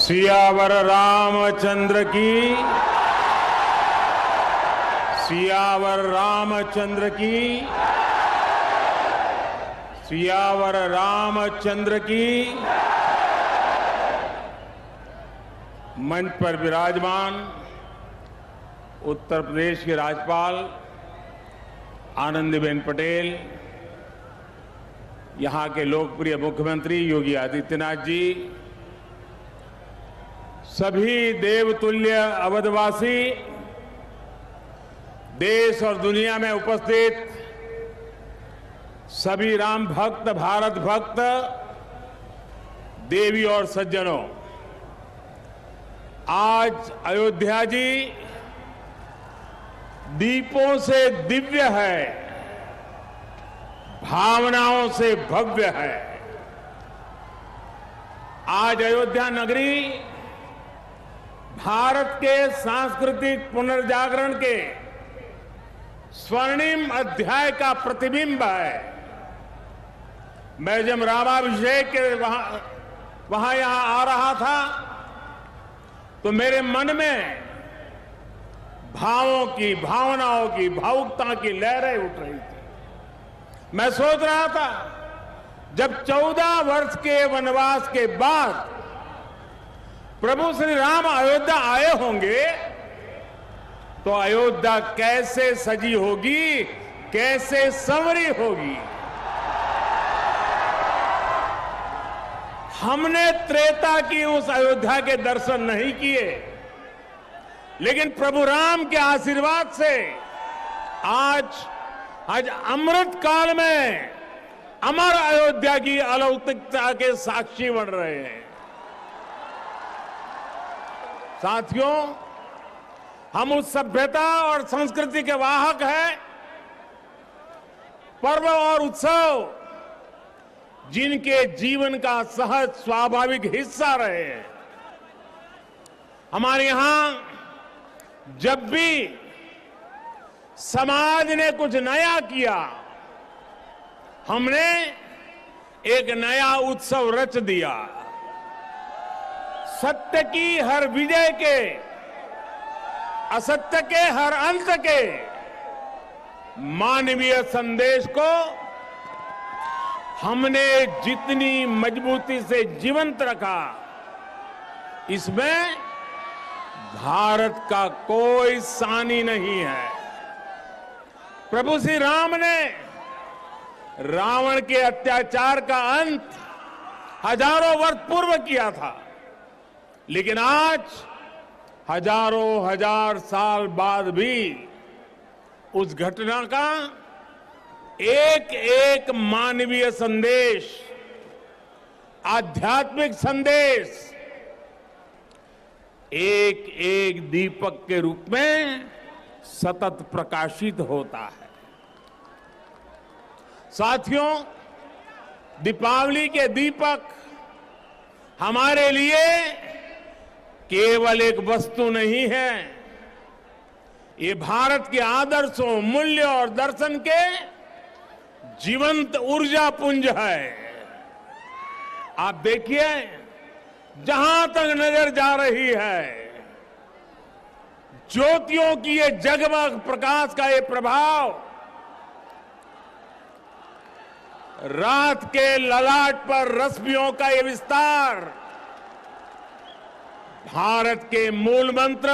सियावर रामचंद्र की, सियावर रामचंद्र की, सियावर रामचंद्र की। मंच पर विराजमान उत्तर प्रदेश की राज्यपाल आनंदीबेन पटेल, यहां के लोकप्रिय मुख्यमंत्री योगी आदित्यनाथ जी, सभी देवतुल्य अवधवासी, देश और दुनिया में उपस्थित सभी राम भक्त, भारत भक्त, देवी और सज्जनों, आज अयोध्या जी दीपों से दिव्य है, भावनाओं से भव्य है। आज अयोध्या नगरी भारत के सांस्कृतिक पुनर्जागरण के स्वर्णिम अध्याय का प्रतिबिंब है। मैं जब रामाभिषेक के वहां यहां आ रहा था तो मेरे मन में भावों की, भावनाओं की, भावुकता की लहरें उठ रही थी। मैं सोच रहा था जब 14 वर्ष के वनवास के बाद प्रभु श्री राम अयोध्या आए होंगे तो अयोध्या कैसे सजी होगी, कैसे संवरी होगी। हमने त्रेता की उस अयोध्या के दर्शन नहीं किए, लेकिन प्रभु राम के आशीर्वाद से आज अमृत काल में अमर अयोध्या की अलौकिकता के साक्षी बन रहे हैं। साथियों, हम उस सभ्यता और संस्कृति के वाहक हैं। पर्व और उत्सव जिनके जीवन का सहज स्वाभाविक हिस्सा रहे हैं। हमारे यहां जब भी समाज ने कुछ नया किया, हमने एक नया उत्सव रच दिया। सत्य की हर विजय के, असत्य के हर अंत के मानवीय संदेश को हमने जितनी मजबूती से जीवंत रखा, इसमें भारत का कोई सानी नहीं है। प्रभु श्री राम ने रावण के अत्याचार का अंत हजारों वर्ष पूर्व किया था, लेकिन आज हजारों हजार साल बाद भी उस घटना का एक एक मानवीय संदेश, आध्यात्मिक संदेश एक एक दीपक के रूप में सतत प्रकाशित होता है। साथियों, दीपावली के दीपक हमारे लिए केवल एक वस्तु नहीं है, ये भारत के आदर्शों, मूल्य और दर्शन के जीवंत ऊर्जा पुंज है। आप देखिए, जहां तक नजर जा रही है, ज्योतियों की ये जगमग प्रकाश का ये प्रभाव, रात के ललाट पर रश्मियों का ये विस्तार, भारत के मूल मंत्र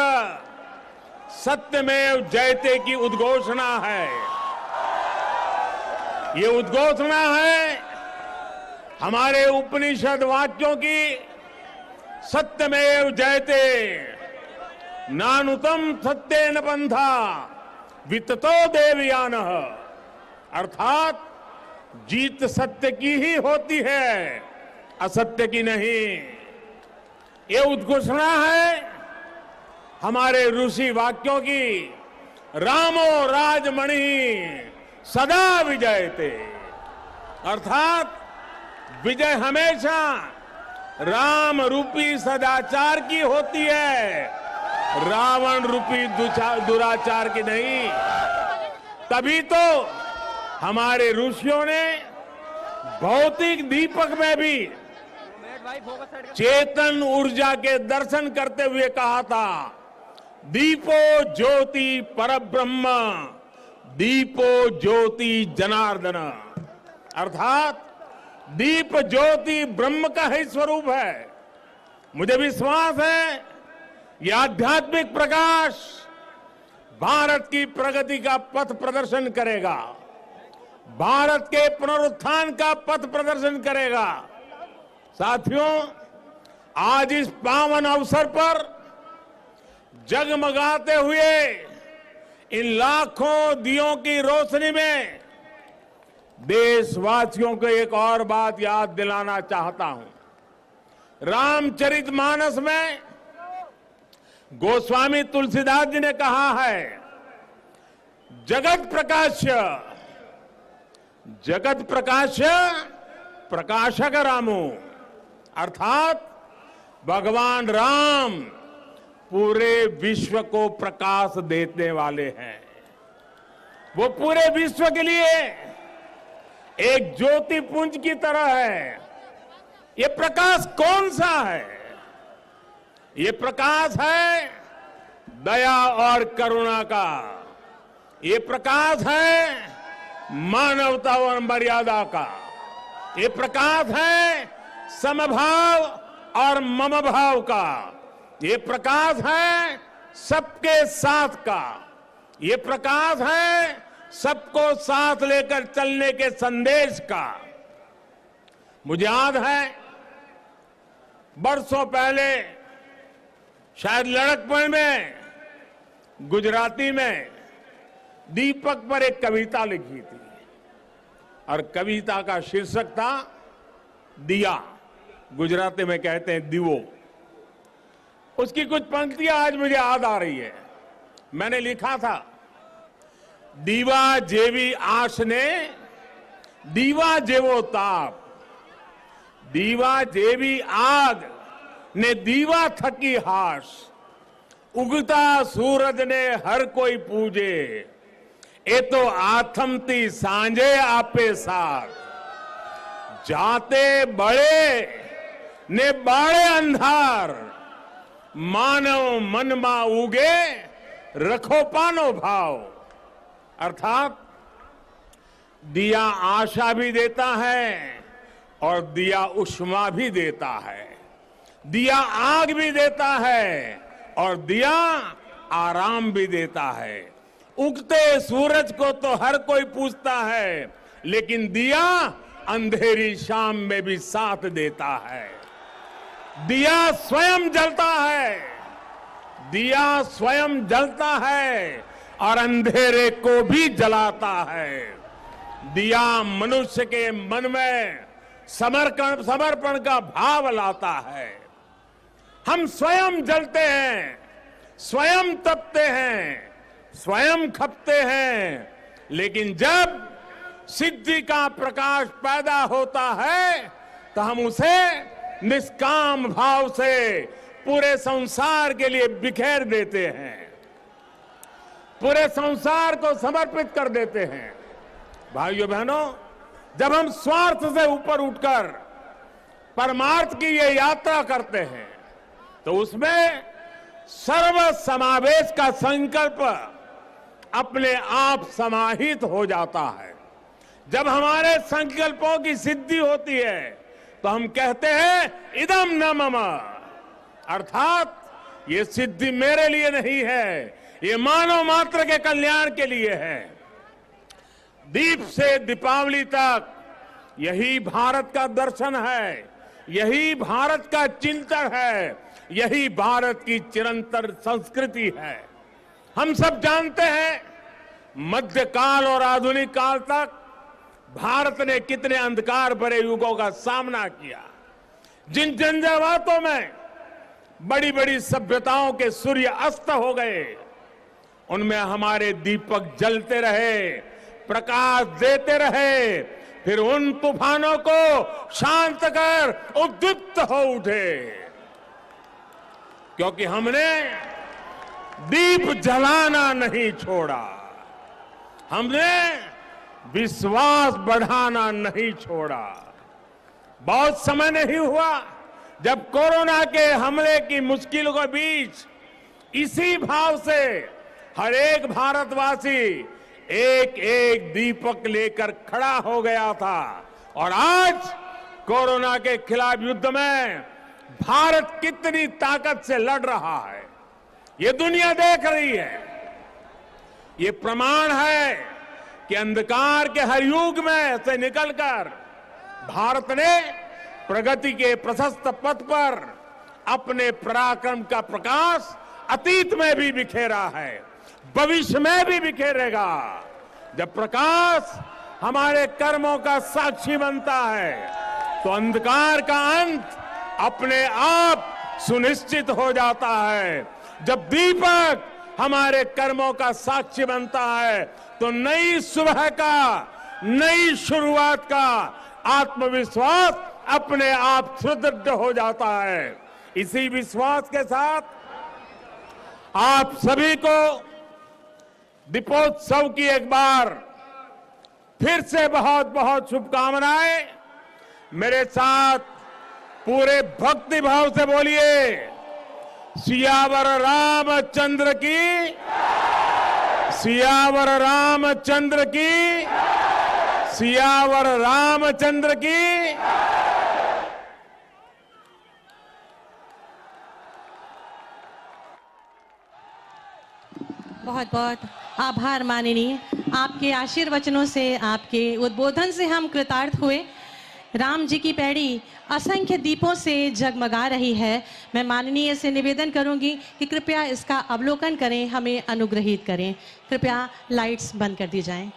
सत्यमेव जयते की उद्घोषणा है। ये उद्घोषणा है हमारे उपनिषद वाक्यों की, सत्यमेव जयते, नानुतम सत्येन पंथा विततो देवयानः, अर्थात जीत सत्य की ही होती है, असत्य की नहीं। ये उद्घोषणा है हमारे ऋषि वाक्यों की, रामो राजमणि सदा विजयते, अर्थात विजय हमेशा राम रूपी सदाचार की होती है, रावण रूपी दुराचार की नहीं। तभी तो हमारे ऋषियों ने भौतिक दीपक में भी चेतन ऊर्जा के दर्शन करते हुए कहा था, दीपो ज्योति परब्रह्म, दीपो ज्योति जनार्दन। अर्थात दीप ज्योति ब्रह्म का ही स्वरूप है। मुझे विश्वास है यह आध्यात्मिक प्रकाश भारत की प्रगति का पथ प्रदर्शन करेगा, भारत के पुनरुत्थान का पथ प्रदर्शन करेगा। साथियों, आज इस पावन अवसर पर जगमगाते हुए इन लाखों दियों की रोशनी में देशवासियों को एक और बात याद दिलाना चाहता हूं। रामचरितमानस में गोस्वामी तुलसीदास जी ने कहा है, जगत प्रकाश्य, जगत प्रकाश्य प्रकाशक रामो। अर्थात भगवान राम पूरे विश्व को प्रकाश देने वाले हैं। वो पूरे विश्व के लिए एक ज्योति पुंज की तरह है। ये प्रकाश कौन सा है? ये प्रकाश है दया और करुणा का। ये प्रकाश है मानवता और मर्यादा का। ये प्रकाश है समभाव और मम भाव का। ये प्रकाश है सबके साथ का। ये प्रकाश है सबको साथ लेकर चलने के संदेश का। मुझे याद है बरसों पहले शायद लड़कपन में गुजराती में दीपक पर एक कविता लिखी थी और कविता का शीर्षक था दिया। गुजराती में कहते हैं दीवो। उसकी कुछ पंक्तियां आज मुझे याद आ रही है। मैंने लिखा था, दीवा जेवी आश ने दीवा जेवो ताप, दीवा जेवी आग ने दीवा थकी हाश, उगता सूरज ने हर कोई पूजे, ए तो आथमती सांझे आपे साथ, जाते बड़े ने बाड़े अंधार, मानव मन मा उगे रखो पानो भाव। अर्थात दिया आशा भी देता है और दिया उष्मा भी देता है, दिया आग भी देता है और दिया आराम भी देता है। उगते सूरज को तो हर कोई पूछता है, लेकिन दिया अंधेरी शाम में भी साथ देता है। दिया स्वयं जलता है, दिया स्वयं जलता है और अंधेरे को भी जलाता है। दिया मनुष्य के मन में समर्पण का भाव लाता है। हम स्वयं जलते हैं, स्वयं तपते हैं, स्वयं खपते हैं, लेकिन जब सिद्धि का प्रकाश पैदा होता है तो हम उसे निष्काम भाव से पूरे संसार के लिए बिखेर देते हैं, पूरे संसार को समर्पित कर देते हैं। भाइयों बहनों, जब हम स्वार्थ से ऊपर उठकर परमार्थ की ये यात्रा करते हैं तो उसमें सर्व समावेश का संकल्प अपने आप समाहित हो जाता है। जब हमारे संकल्पों की सिद्धि होती है तो हम कहते हैं इदम न मम, अर्थात ये सिद्धि मेरे लिए नहीं है, ये मानव मात्र के कल्याण के लिए है। दीप से दीपावली तक यही भारत का दर्शन है, यही भारत का चिंतन है, यही भारत की चिरंतन संस्कृति है। हम सब जानते हैं मध्यकाल और आधुनिक काल तक भारत ने कितने अंधकार भरे युगों का सामना किया। जिन झंझावातों में बड़ी बड़ी सभ्यताओं के सूर्य अस्त हो गए, उनमें हमारे दीपक जलते रहे, प्रकाश देते रहे, फिर उन तूफानों को शांत कर उद्दीप्त हो उठे, क्योंकि हमने दीप जलाना नहीं छोड़ा, हमने विश्वास बढ़ाना नहीं छोड़ा। बहुत समय नहीं हुआ जब कोरोना के हमले की मुश्किलों के बीच इसी भाव से हर एक भारतवासी एक एक दीपक लेकर खड़ा हो गया था और आज कोरोना के खिलाफ युद्ध में भारत कितनी ताकत से लड़ रहा है ये दुनिया देख रही है। ये प्रमाण है कि अंधकार के हर युग में से निकलकर भारत ने प्रगति के प्रशस्त पथ पर अपने पराक्रम का प्रकाश अतीत में भी बिखेरा है, भविष्य में भी बिखेरेगा। जब प्रकाश हमारे कर्मों का साक्षी बनता है तो अंधकार का अंत अपने आप सुनिश्चित हो जाता है। जब दीपक हमारे कर्मों का साक्षी बनता है तो नई सुबह का, नई शुरुआत का आत्मविश्वास अपने आप सुदृढ़ हो जाता है। इसी विश्वास के साथ आप सभी को दीपोत्सव की एक बार फिर से बहुत बहुत शुभकामनाएं। मेरे साथ पूरे भक्ति भाव से बोलिए, सियावर रामचंद्र की, सियावर रामचंद्र की, सियावर रामचंद्र की। बहुत बहुत आभार माननीय, आपके आशीर्वचनों से, आपके उद्बोधन से हम कृतार्थ हुए। राम जी की पैड़ी असंख्य दीपों से जगमगा रही है। मैं माननीय से निवेदन करूंगी कि कृपया इसका अवलोकन करें, हमें अनुग्रहित करें। कृपया लाइट्स बंद कर दी जाएं।